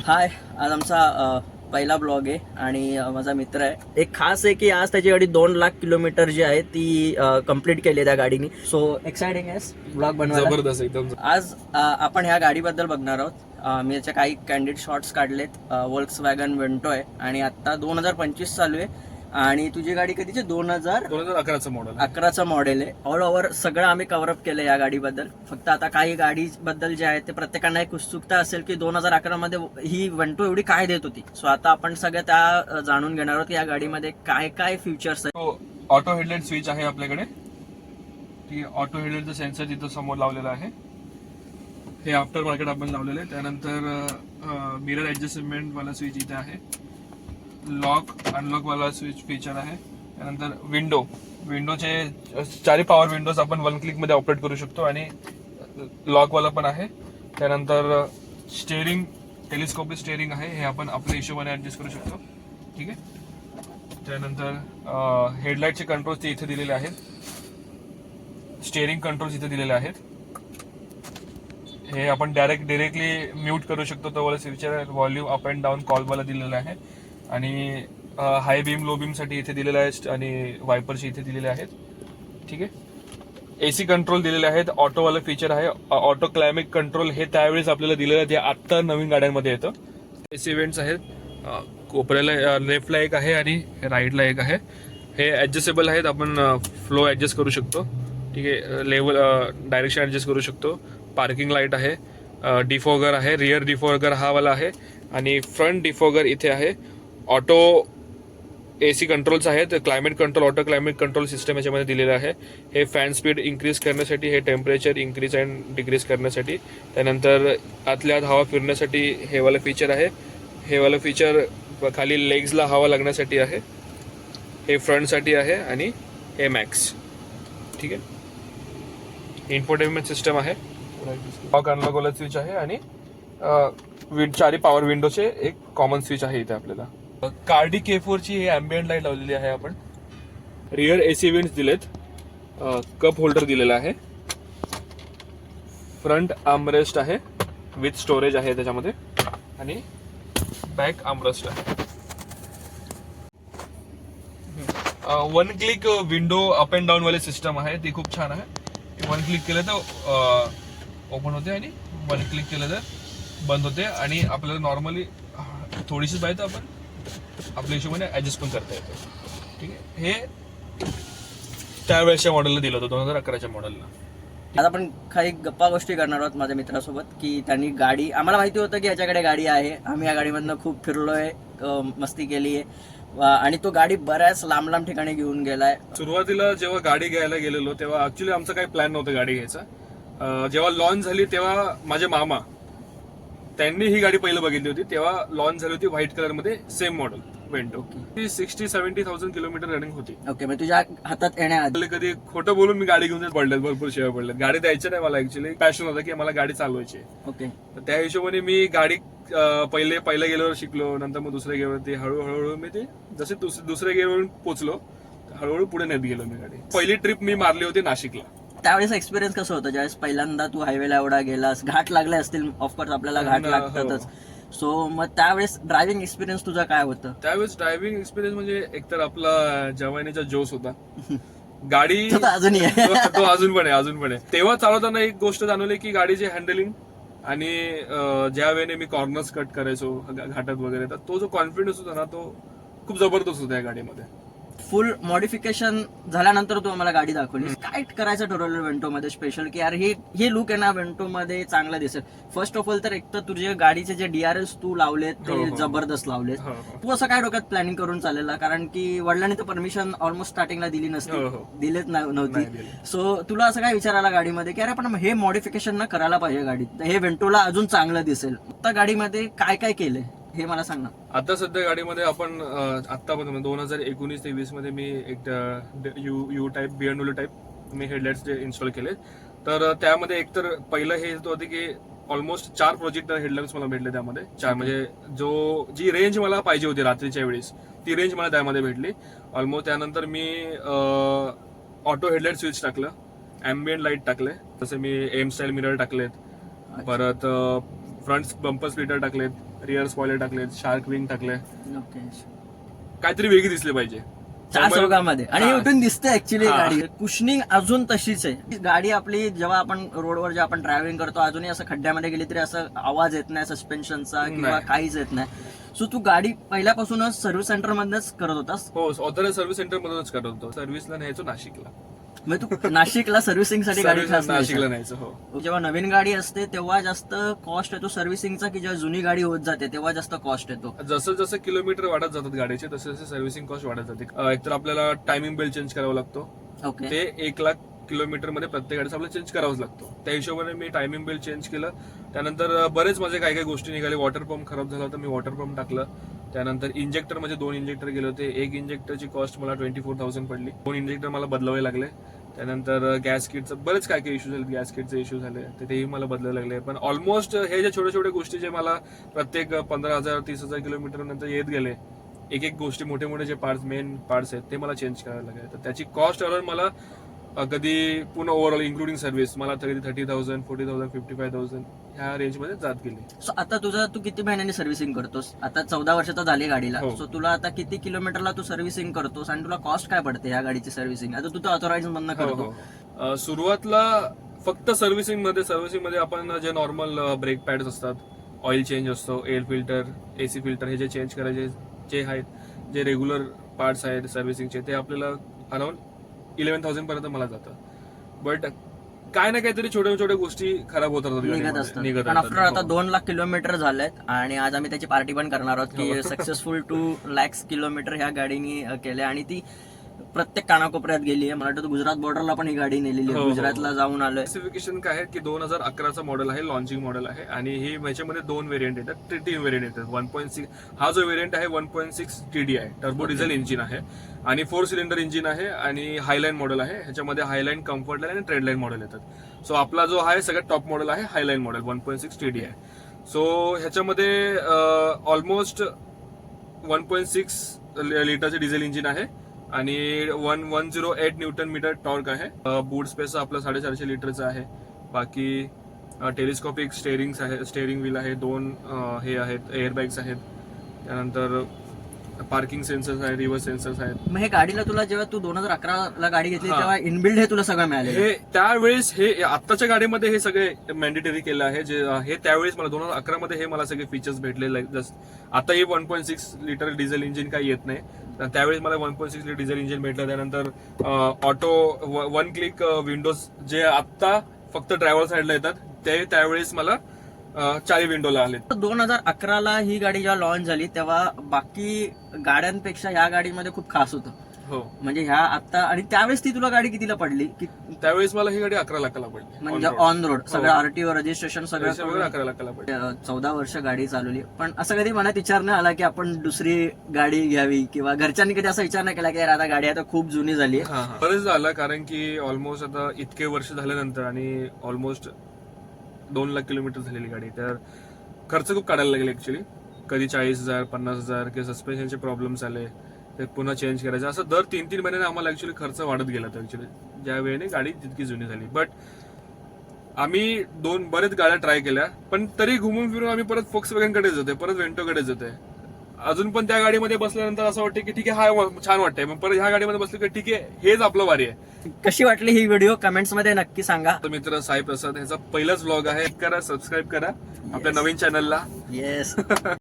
हाय, आज आमचा पहिला ब्लॉग आहे आणि माझा मित्र आहे. एक खास आहे की आज त्याची गाडी 2 लाख किलोमीटर जी आहे ती कंप्लीट केली आहे त्या गाडीने. सो एक्साइटिंग आहे ब्लॉग बनवायला. जबरदस्त एकदम. आज आपण ह्या गाडीबद्दल बघणार आहोत. मी याचे काही कॅन्डिड शॉट्स काढलेत. वोल्क्सवॅगन वेंटो आहे आणि आता 2025 चालू आहे आणि तुझी गाडी कधीची 2011चं मॉडेल. 11चं मॉडेल आहे. ऑल ओव्हर सगळं आम्ही कव्हरअप केलं या गाडीबद्दल. फक्त आता काही गाडीबद्दल जे आहे ते प्रत्येकांना एक उत्सुकता असेल की 2011 मध्ये ही वेंटो एवढी काय देत होती. सो आता आपण सगळं त्या जाणून घेणार आहोत या गाडीमध्ये काय काय फीचर्स आहेत. ऑटो हेडलाइट स्विच आहे आपल्याकडे. ठीक आहे, ऑटो हेडलाइटचं सेन्सर तिथं समोर लावलेलं आहे. हे आफ्टर मार्केट आपण लावलेलं आहे. त्यानंतर मिरर ऍडजस्टमेंट वाला स्विच इथे आहे. लॉक अनलॉक वाला स्विच फीचर आहे. त्यानंतर विंडोचे चारही पॉवर विंडोज आपण 1 क्लिक मध्ये ऑपरेट करू शकतो आणि लॉक वाला पण आहे. त्यानंतर स्टेअरिंग टेलिस्कोपिक स्टेअरिंग आहे. हे आपण आपल्या हिशोबाने ऍडजस्ट करू शकतो. ठीक आहे. त्यानंतर हेडलाइटचे कंट्रोल्स ते इथे दिलेले आहेत. स्टेअरिंग कंट्रोल्स इथे दिलेले आहेत. हे आपण डायरेक्टली म्यूट करू शकतो. तो वाला feature volume up and down call वाला दिलेला आहे आणि हाय बीम लो बीम साठी इथे दिलेला आहे आणि वायपरशी इथे दिलेले आहेत. ठीक आहे. एसी कंट्रोल दिलेले आहेत. ऑटो वाला फीचर आहे. ऑटो क्लायमेट कंट्रोल हे त्यावेळेस आपल्याला दिलेलं आहे. ते आत्ता नवीन गाड्यांमध्ये येतं. एसी इव्हेंट्स आहेत. कोपऱ्याला लेफ्टला एक आहे आणि राईटला एक आहे. हे ऍडजस्टेबल आहेत. आपण फ्लो ऍडजस्ट करू शकतो. ठीक आहे. लेवल डायरेक्शन ऍडजस्ट करू शकतो. पार्किंग लाईट आहे. डिफॉगर आहे. रिअर डिफॉगर हा वाला आहे आणि फ्रंट डिफॉगर इथे आहे. ऑटो एसी कंट्रोल्स आहेत. Climate control auto climate control system याच्यामध्ये दिलेलं आहे. हे फॅन स्पीड इन्क्रीज करण्यासाठी, हे टेम्परेचर इन्क्रीज अँड डिक्रीज करण्यासाठी. त्यानंतर आतल्या आत हवा फिरण्यासाठी हे वाला फीचर आहे. हे वाला फीचर खाली लेग्सला हवा लागण्यासाठी आहे. हे फ्रंटसाठी आहे आणि हे मॅक्स. ठीक आहे. इन्फोटेनमेंट सिस्टम आहे. लॉक अनलॉक वाला स्विच आहे आणि चारही पॉवर विंडोचे एक कॉमन स्विच आहे इथे आपल्याला. कार्डी K4 ची ही अँबियंट लाईट लावलेली आहे आपण. रिअर एसी विंड्स दिलेत. कप होल्डर दिलेला आहे. फ्रंट आर्मरेस्ट आहे विथ स्टोरेज आहे त्याच्यामध्ये आणि बॅक आर्मरेस्ट आहे. 1 click window up and down वाले सिस्टम आहे. ती खूप छान आहे. 1 क्लिक केलं तर ओपन होते आणि 1 क्लिक केलं तर बंद होते आणि आपल्याला नॉर्मली थोडीशी पाहिजे आपण आपल्या हिशोबाने ऍडजस्ट पण करता येतो. ठीक आहे. हे त्यावेळेसच्या मॉडेलला दिलं होतं 2011च्या मॉडेलला. आता आपण काही गप्पा गोष्टी करणार आहोत माझ्या मित्रासोबत की त्यांनी गाडी, आम्हाला माहिती होतं की याच्याकडे गाडी आहे. आम्ही या गाडीमधनं खूप फिरलोय, मस्ती केली आहे आणि तो गाडी बऱ्याच लांब लांब ठिकाणी घेऊन गेलाय. सुरुवातीला जेव्हा गाडी घ्यायला गेलेलो तेव्हा ऍक्च्युली आमचा काही प्लॅन नव्हता गाडी घ्यायचा. जेव्हा लॉन्च झाली तेव्हा माझे मामा त्यांनी ही गाडी पहिलं बघितली होती. तेव्हा लॉन्च झाली होती व्हाईट कलर मध्ये सेम मॉडेल वेंटो. ती 60-70,000 किलोमीटर रनिंग होती. ओके, मग तुझ्या हातात येण्याआधी कधी खोटं बोलून मी गाडी घेऊन पडल्यात, भरपूर शेअर पडल्यात. गाडी द्यायची नाही मला. ऍक्च्युली पॅशन होता की मला गाडी चालवायची. ओके, तर त्या हिशोबाने मी गाडी पहिल्या गेल्यावर शिकलो. नंतर मग दुसऱ्या गेल्यावरती हळूहळू मी ते जसे दुसऱ्या गेल्यावरून पोहोचलो हळूहळू पुढे नेत गेलो मी गाडी. पहिली ट्रिप मी मारली होती नाशिकला. त्यावेळेस एक्सपिरियन्स कसं होतं ज्यावेळेस पहिल्यांदा तू हायवेला एवढा गेलास? घाट लागले असतील, ऑफकोर्स आपल्याला घाट लागतातच. सो मग त्यावेळेस ड्रायव्हिंग एक्सपिरियन्स तुझा काय होतं? त्यावेळेस ड्रायव्हिंग एक्सपिरियन्स म्हणजे एकतर आपला जवानीचा जोश होता. गाडी अजूनही तो अजून पण आहे. तेव्हा चालवताना एक गोष्ट जाणवली की गाडीचे हँडलिंग आणि ज्या वेळेने मी कॉर्नर्स कट करायचो घाटात वगैरे, तर तो जो कॉन्फिडन्स होता ना तो खूप जबरदस्त होता या गाडीमध्ये. फुल मॉडिफिकेशन झाल्यानंतर तू आम्हाला गाडी दाखवली. काय करायचं ठरवलं वेंटो मध्ये स्पेशल की यार हे लुक आहे ना वेंटो मध्ये चांगला दिसेल? फर्स्ट ऑफ ऑल तर एक तर तुझे गाडीचे जे DRS तू लावलेत ते जबरदस्त लावलेत. तू असं काय डोक्यात प्लॅनिंग करून चाललेला? कारण की वडिलांनी तर परमिशन ऑलमोस्ट स्टार्टिंगला दिली नसती, दिलेच नव्हती. सो तुला असं काय विचार आला गाडीमध्ये की अरे आपण हे मॉडिफिकेशन ना करायला पाहिजे गाडीत, हे वेंटोला अजून चांगलं दिसेल? आता गाडीमध्ये काय काय केलंय हे मला सांग ना. आता सध्या गाडीमध्ये आपण आतापर्यंत 2019 ते 20 मध्ये मी एक you type BMW type me headlights install केले. तर त्यामध्ये एकतर पहिलं हे होतं की ऑलमोस्ट 4 प्रोजेक्ट हेडलाइट्स मला भेटले त्यामध्ये. 4 म्हणजे जी रेंज मला पाहिजे होती रात्रीच्या वेळेस ती रेंज मला त्यामध्ये भेटली ऑलमोस्ट. त्यानंतर मी ऑटो हेडलाइट स्विच टाकलं, अँबियंट लाईट टाकले, जसे मी एम स्टाईल मिरर टाकलेत, परत फ्रंट बंपर स्प्लिटर टाकलेत, रिअर स्पॉइलर टाकले, शार्क विंग टाकले, ओके. काहीतरी वेगळी दिसली पाहिजे. 4 मध्ये आणि हा. उठून दिसते ऍक्च्युली हा. गाडी. कुशनिंग अजून तशीच आहे. गाडी आपली जेव्हा आपण रोडवर जे आपण ड्रायव्हिंग करतो अजूनही असं खड्ड्यामध्ये गेली तरी असं आवाज येत नाही सस्पेन्शनचा किंवा नाही. काहीच येत नाही. सो तू गाडी पहिल्यापासूनच सर्व्हिस सेंटर मधनच करत होतास? हो, ऑथराइज सर्व्हिस सेंटर मधूनच करत होतो. सर्व्हिसला न्यायचो नाशिकला. म्हणजे तू नाशिकला सर्व्हिसिंग साठी गाडी सर्व्हिस खास नाशिकला न्यायचा. न्यायचं. हो, जेव्हा नवीन गाडी असते तेव्हा जास्त कॉस्ट येतो सर्व्हिसिंगचा, की जेव्हा जुनी गाडी होत जाते तेव्हा जास्त कॉस्ट येतो? जसं जसं किलोमीटर वाढत जातात गाडीचे तसे तसे सर्व्हिसिंग कॉस्ट वाढत जाते. एकतर आपल्याला टायमिंग बेल्ट चेंज करावा लागतो. ओके. ते 1,00,000 किलोमीटर मध्ये प्रत्येक गाडीचा आपल्याला चेंज करावाच लागतो. त्या हिशोबाने मी टायमिंग बेल्ट चेंज केलं. त्यानंतर बरेच माझे काही काही गोष्टी निघाले. वॉटर पंप खराब झाला होता, मी वॉटर पंप टाकलं. त्यानंतर इंजेक्टर म्हणजे 2 इंजेक्टर गेले होते. एक इंजेक्टरची कॉस्ट मला 24,000 पडली. 2 इंजेक्टर मला बदलावे लागले. त्यानंतर गॅस किटचं बरेच काय काही इश्यू झाले, गॅस किटचे इश्यू झाले, तेही मला बदलायला लागले. पण ऑलमोस्ट हे जे छोटे छोटे गोष्टी जे मला प्रत्येक 15,000 30,000 किलोमीटर नंतर येत गेले, एक एक गोष्टी मोठे मोठे जे पार्ट्स मेन पार्ट्स आहेत ते मला चेंज करायला लागले. तर त्याची कॉस्ट अराउंड मला कधी पूर्ण ओव्हरऑल इन्क्लुडिंग सर्व्हिस मला कधी 30,000 40,000 55,000 ह्या रेंजमध्ये जात गेली. सो आता तू किती महिन्यांनी सर्व्हिसिंग करतोस? आता 14 वर्ष तर झाली गाडीला. हो. सो तुला आता किती किलोमीटरला तू सर्व्हिसिंग करतोस आणि तुला कॉस्ट काय पडते या गाडीची सर्व्हिसिंग? आता तू तर ऑथोराइज मधनं हो, करतो. हो. सुरुवातला फक्त सर्व्हिसिंग मध्ये आपण जे नॉर्मल ब्रेक पॅड्स असतात, ऑइल चेंज असतो, एअर फिल्टर, एसी फिल्टर हे जे चेंज करायचे जे आहेत, जे रेग्युलर पार्ट्स आहेत सर्व्हिसिंगचे, ते आपल्याला अराउंड 11,000 पर्यंत मला जातं. बट काय ना काहीतरी छोट्या छोट्या गोष्टी खराब होत राहतात निघत गाडीमध्ये. असतात. निघत पण आफ्टर आता राहतात. 2 लाख किलोमीटर झालेत आणि आज आम्ही त्याची पार्टी पण करणार आहोत की हो. सक्सेसफुल 2 लाख किलोमीटर ह्या गाडीने केले आणि ती प्रत्येक कानाकोपऱ्यात गेली आहे. मला वाटतं गुजरात बॉर्डरला पण ही गाडी नेलेली आहे. हो, हो. गुजरातला जाऊन आलोय. स्पेसिफिकेशन काय आहे की 2011चा मॉडेल आहे, लॉन्चिंग मॉडेल आहे आणि ही ह्याच्यामध्ये 2 व्हेरियंट येतात, 3 व्हेरियंट येतात. 1.6 हा जो व्हेरियंट आहे 1.6 TDI टर्बो डिझेल इंजिन आहे आणि 4 सिलेंडर इंजिन आहे आणि हायलाईन मॉडेल आहे. ह्याच्यामध्ये हायलाईन, कम्फर्ट लाईन आणि ट्रेड लाईन मॉडेल येतात. सो आपला जो आहे सगळ्यात टॉप मॉडेल आहे हायलाईन मॉडेल 1.6 TDI. सो ह्याच्यामध्ये ऑलमोस्ट 1.6 लिटरचे डिझेल इंजिन आहे आणि 108 न्यूटन मीटर टॉर्क आहे. बूट स्पेस आपलं 450 लिटरचं आहे. बाकी टेलिस्कोपिक स्टेअरिंग व्हील आहे, 2 हे आहेत एअर बॅग्स आहेत. त्यानंतर पार्किंग सेन्सर्स आहेत, रिव्हर्स सेन्सर्स आहेत. मग हे गाडीला तुला जेव्हा तू 2011 ला गाडी घेतली हा. तेव्हा इनबिल्ड हे तुला सगळं मिळालेलं? हे त्यावेळेस हे आत्ताच्या गाडीमध्ये हे सगळे मॅन्डेटरी केलं आहे. जे हे त्यावेळेस मला 2011 मध्ये हे मला सगळे फीचर्स भेटले. जस्ट आता हे 1.6 लिटर डिझेल इंजिन काही येत नाही. त्यावेळेस मला 1.6 लिटर डिझेल इंजिन भेटलं. त्यानंतर ऑटो 1 क्लिक विंडोज जे आता फक्त ड्रायव्हर साईडला येतात ते त्यावेळेस मला 4 विंडोला आले. 2011 ला ही गाडी जेव्हा लॉन्च झाली तेव्हा बाकी गाड्यांपेक्षा ह्या गाडीमध्ये खूप खास होतं. हो, म्हणजे ह्या आता आणि त्यावेळेस ती तुला गाडी कितीला पडली? त्यावेळेस मला ही गाडी 11 लाखाला पडली. म्हणजे ऑन रोड सगळं RTO रजिस्ट्रेशन सगळं 11 लाखाला पडली. 14 वर्ष गाडी चालवली. पण असं कधी मनात विचार नाही आला की आपण दुसरी गाडी घ्यावी किंवा घरच्यांनी कधी असा विचार नाही केला की यार आता गाडी आता खूप जुनी झाली? बरंच झालं कारण की ऑलमोस्ट आता इतके वर्ष झाल्यानंतर आणि ऑलमोस्ट 2 लाख किलोमीटर झालेली गाडी, तर खर्च खूप काढायला लागले ऍक्च्युली. कधी 40,000 50,000 किंवा सस्पेन्शनचे प्रॉब्लेम्स आले, ते पुन्हा चेंज करायचं, असं दर 3-3 महिन्याने आम्हाला ऍक्च्युली खर्च वाढत गेला. तर ऍक्च्युली ज्या वेळेने गाडी जितकी जुनी झाली. बट आम्ही बरेच गाड्या ट्राय केल्या, पण तरी घुमून फिरून आम्ही परत फोक्सवॅगनकडेच जातोय, परत वेंटोकडेच जातोय. अजून पण त्या गाडीमध्ये बसल्यानंतर असं वाटतं की ठीक आहे हा छान वाटतंय, मग परत ह्या गाडीमध्ये बसलं की ठीक आहे हेच आपलं वारी आहे. कशी वाटली ही व्हिडिओ कमेंट्स मध्ये नक्की सांगा. तर मित्र साई प्रसाद ह्याचा पहिलाच व्लॉग आहे. सबस्क्राईब करा आपल्या नवीन चॅनलला. येस.